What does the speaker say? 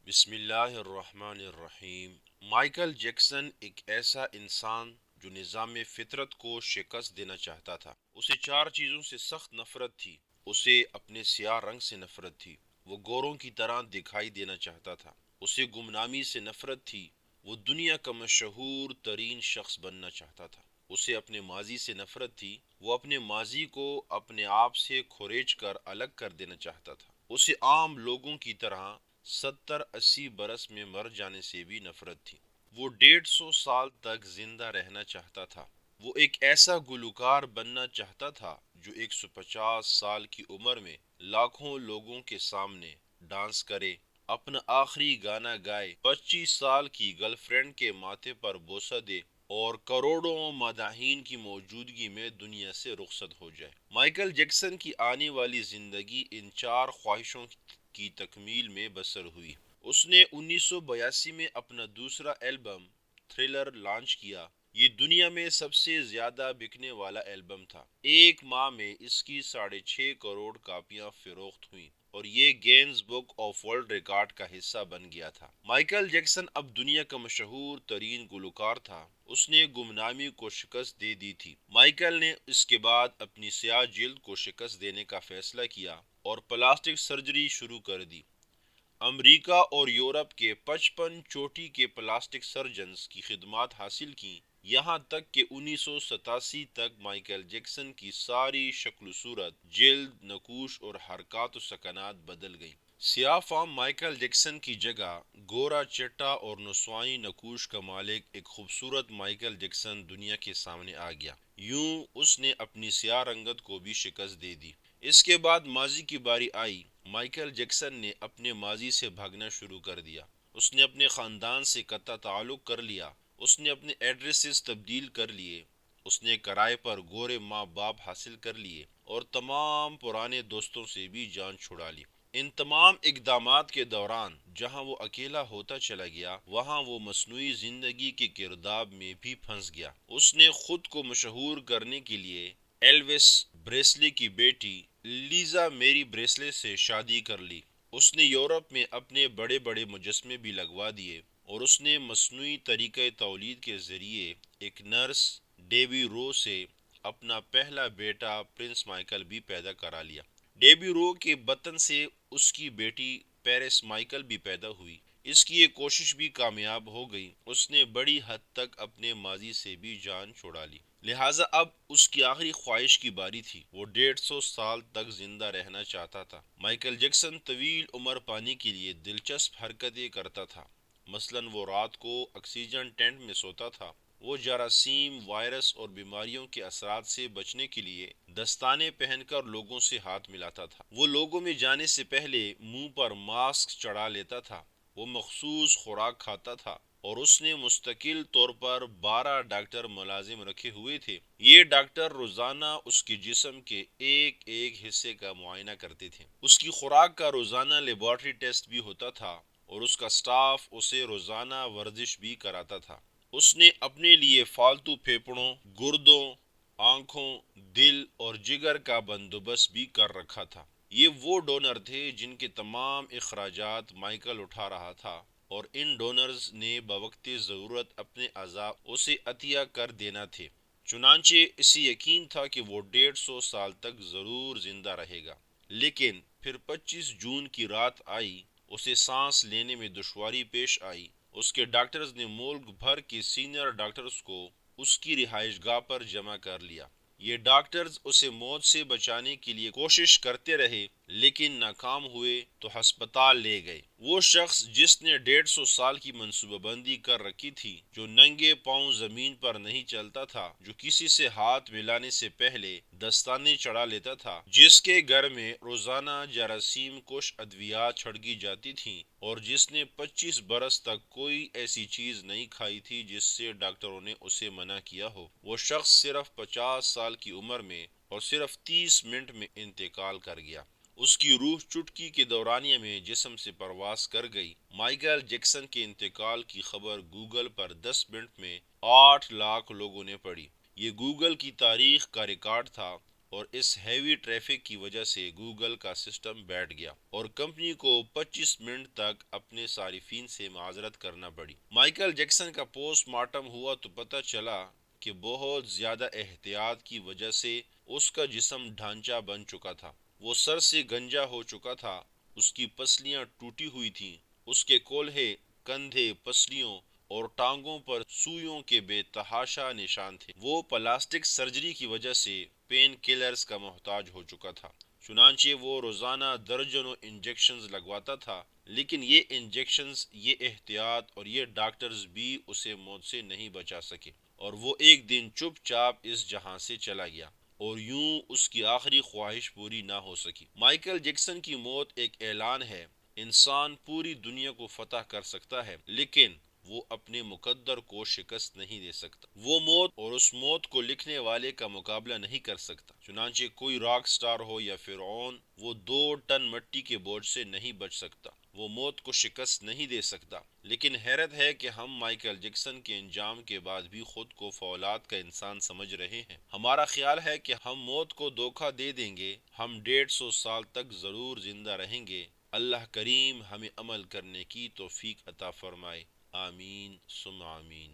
بسم اللہ الرحمن الرحیم۔ مائیکل جیکسن ایک ایسا انسان جو نظام فطرت کو شکست دینا چاہتا تھا۔ اسے چار چیزوں سے سخت نفرت تھی۔ اسے اپنے سیاہ رنگ سے نفرت تھی، وہ گوروں کی طرح دکھائی دینا چاہتا تھا۔ اسے گمنامی سے نفرت تھی، وہ دنیا کا مشہور ترین شخص بننا چاہتا تھا۔ اسے اپنے ماضی سے نفرت تھی، وہ اپنے ماضی کو اپنے آپ سے کھریچ کر الگ کر دینا چاہتا تھا۔ اسے عام لوگوں کی طرح 70-80 برس میں مر جانے سے بھی نفرت تھی۔ وہ 150 سال تک زندہ رہنا چاہتا تھا۔ وہ ایک ایسا گلوکار بننا چاہتا تھا جو 150 سال کی عمر میں لاکھوں لوگوں کے سامنے ڈانس کرے، اپنا آخری گانا گائے، 25 سال کی گرل فرینڈ کے ماتھے پر بوسہ دے اور کروڑوں مداحین کی موجودگی میں دنیا سے رخصت ہو جائے۔ مائیکل جیکسن کی آنے والی زندگی ان چار خواہشوں کی تکمیل میں بسر ہوئی۔ اس نے 1982 میں اپنا دوسرا البم تھرلر لانچ کیا۔ یہ دنیا میں سب سے زیادہ بکنے والا البم تھا۔ ایک ماہ میں اس کی 6.5 کروڑ کاپیاں فروخت ہوئیں اور یہ gains book of world record کا حصہ بن گیا تھا۔ مائیکل جیکسن اب دنیا کا مشہور ترین گلوکار تھا۔ اس نے گمنامی کو شکست دے دی تھی۔ مائیکل نے اس کے بعد اپنی سیاہ جلد کو شکست دینے کا فیصلہ کیا اور پلاسٹک سرجری شروع کر دی۔ امریکہ اور یورپ کے 55 چوٹی کے پلاسٹک سرجنز کی خدمات حاصل کیں، یہاں تک کہ 1987 تک مائیکل جیکسن کی ساری شکل و صورت، جلد، نقوش اور حرکات و سکنات بدل گئیں۔ سیاہ فام مائیکل جیکسن کی جگہ گورا چٹا اور نسوائی نقوش کا مالک ایک خوبصورت مائیکل جیکسن دنیا کے سامنے آ گیا۔ یوں اس نے اپنی سیاہ رنگت کو بھی شکست دے دی۔ اس کے بعد ماضی کی باری آئی۔ مائیکل جیکسن نے اپنے ماضی سے بھاگنا شروع کر دیا۔ اس نے اپنے خاندان سے قطع تعلق کر لیا۔ اس نے اپنے ایڈریسز تبدیل کر لیے۔ اس نے کرائے پر گورے ماں باپ حاصل کر لیے اور تمام پرانے دوستوں سے بھی جان چھڑا لی۔ ان تمام اقدامات کے دوران جہاں وہ اکیلا ہوتا چلا گیا، وہاں وہ مصنوعی زندگی کے گرداب میں بھی پھنس گیا۔ اس نے خود کو مشہور کرنے کے لیے ایلوس پریسلی کی بیٹی لیزا میری پریسلی سے شادی کر لی۔ اس نے یورپ میں اپنے بڑے بڑے مجسمے بھی لگوا دیے اور اس نے مصنوعی طریقہ تولید کے ذریعے ایک نرس ڈیبی رو سے اپنا پہلا بیٹا پرنس مائیکل بھی پیدا کرا لیا۔ ڈیبی رو کے بطن سے اس کی بیٹی پیرس مائیکل بھی پیدا ہوئی۔ اس کی یہ کوشش بھی کامیاب ہو گئی۔ اس نے بڑی حد تک اپنے ماضی سے بھی جان چھڑا لی، لہٰذا اب اس کی آخری خواہش کی باری تھی۔ وہ 150 سال تک زندہ رہنا چاہتا تھا۔ مائیکل جیکسن طویل عمر پانے کے لیے دلچسپ حرکتیں کرتا تھا۔ مثلاً وہ رات کو آکسیجن ٹینٹ میں سوتا تھا۔ وہ جراثیم، وائرس اور بیماریوں کے اثرات سے بچنے کے لیے دستانے پہن کر لوگوں سے ہاتھ ملاتا تھا۔ وہ لوگوں میں جانے سے پہلے منہ پر ماسک چڑھا لیتا تھا۔ وہ مخصوص خوراک کھاتا تھا اور اس نے مستقل طور پر 12 ڈاکٹر ملازم رکھے ہوئے تھے۔ یہ ڈاکٹر روزانہ اس کے جسم کے ایک ایک حصے کا معائنہ کرتے تھے۔ اس کی خوراک کا روزانہ لیبارٹری ٹیسٹ بھی ہوتا تھا اور اس کا سٹاف اسے روزانہ ورزش بھی کراتا تھا۔ اس نے اپنے لیے فالتو پھیپھڑوں، گردوں، آنکھوں، دل اور جگر کا بندوبست بھی کر رکھا تھا۔ یہ وہ ڈونر تھے جن کے تمام اخراجات مائیکل اٹھا رہا تھا اور ان ڈونرز نے بوقت ضرورت اپنے اعضاء اسے عطیہ کر دینا تھے۔ چنانچہ اسے یقین تھا کہ وہ 150 سال تک ضرور زندہ رہے گا۔ لیکن پھر 25 جون کی رات آئی۔ اسے سانس لینے میں دشواری پیش آئی۔ اس کے ڈاکٹرز نے ملک بھر کے سینئر ڈاکٹرز کو اس کی رہائش گاہ پر جمع کر لیا۔ یہ ڈاکٹرز اسے موت سے بچانے کے لیے کوشش کرتے رہے لیکن ناکام ہوئے تو ہسپتال لے گئے۔ وہ شخص جس نے 150 سال کی منصوبہ بندی کر رکھی تھی، جو ننگے پاؤں زمین پر نہیں چلتا تھا، جو کسی سے ہاتھ ملانے سے پہلے دستانے چڑھا لیتا تھا، جس کے گھر میں روزانہ جراثیم کش ادویات چھڑکی جاتی تھیں اور جس نے 25 برس تک کوئی ایسی چیز نہیں کھائی تھی جس سے ڈاکٹروں نے اسے منع کیا ہو، وہ شخص صرف 50 سال کی عمر میں اور صرف 30 منٹ میں انتقال کر گیا۔ اس کی روح چٹکی کے دورانیے میں جسم سے پرواز کر گئی۔ مائیکل جیکسن کے انتقال کی خبر گوگل پر 10 منٹ میں 8 لاکھ لوگوں نے پڑھی۔ یہ گوگل کی تاریخ کا ریکارڈ تھا۔ اور اس ہیوی ٹریفک کی وجہ سے گوگل کا سسٹم بیٹھ گیا اور کمپنی کو 25 منٹ تک اپنے صارفین سے معذرت کرنا پڑی۔ مائیکل جیکسن کا پوسٹ مارٹم ہوا تو پتہ چلا کہ بہت زیادہ احتیاط کی وجہ سے اس کا جسم ڈھانچہ بن چکا تھا۔ وہ سر سے گنجا ہو چکا تھا، اس کی پسلیاں ٹوٹی ہوئی تھیں، اس کے کولہے، کندھے، پسلیوں اور ٹانگوں پر سوئیوں کے بے تحاشا نشان تھے۔ وہ پلاسٹک سرجری کی وجہ سے پین کلرز کا محتاج ہو چکا تھا، چنانچہ وہ روزانہ درجنوں انجیکشنز لگواتا تھا، لیکن یہ انجیکشنز، یہ احتیاط اور یہ ڈاکٹرز بھی اسے موت سے نہیں بچا سکے، اور وہ ایک دن چپ چاپ اس جہاں سے چلا گیا اور یوں اس کی آخری خواہش پوری نہ ہو سکی۔ مائیکل جیکسن کی موت ایک اعلان ہے، انسان پوری دنیا کو فتح کر سکتا ہے لیکن وہ اپنے مقدر کو شکست نہیں دے سکتا۔ وہ موت اور اس موت کو لکھنے والے کا مقابلہ نہیں کر سکتا، چنانچہ کوئی راک سٹار ہو یا فرعون، وہ 2 ٹن مٹی کے بوجھ سے نہیں بچ سکتا، وہ موت کو شکست نہیں دے سکتا۔ لیکن حیرت ہے کہ ہم مائیکل جیکسن کے انجام کے بعد بھی خود کو فولاد کا انسان سمجھ رہے ہیں۔ ہمارا خیال ہے کہ ہم موت کو دھوکہ دے دیں گے، ہم 150 سال تک ضرور زندہ رہیں گے۔ اللہ کریم ہمیں عمل کرنے کی توفیق عطا فرمائے، آمین ثم آمین۔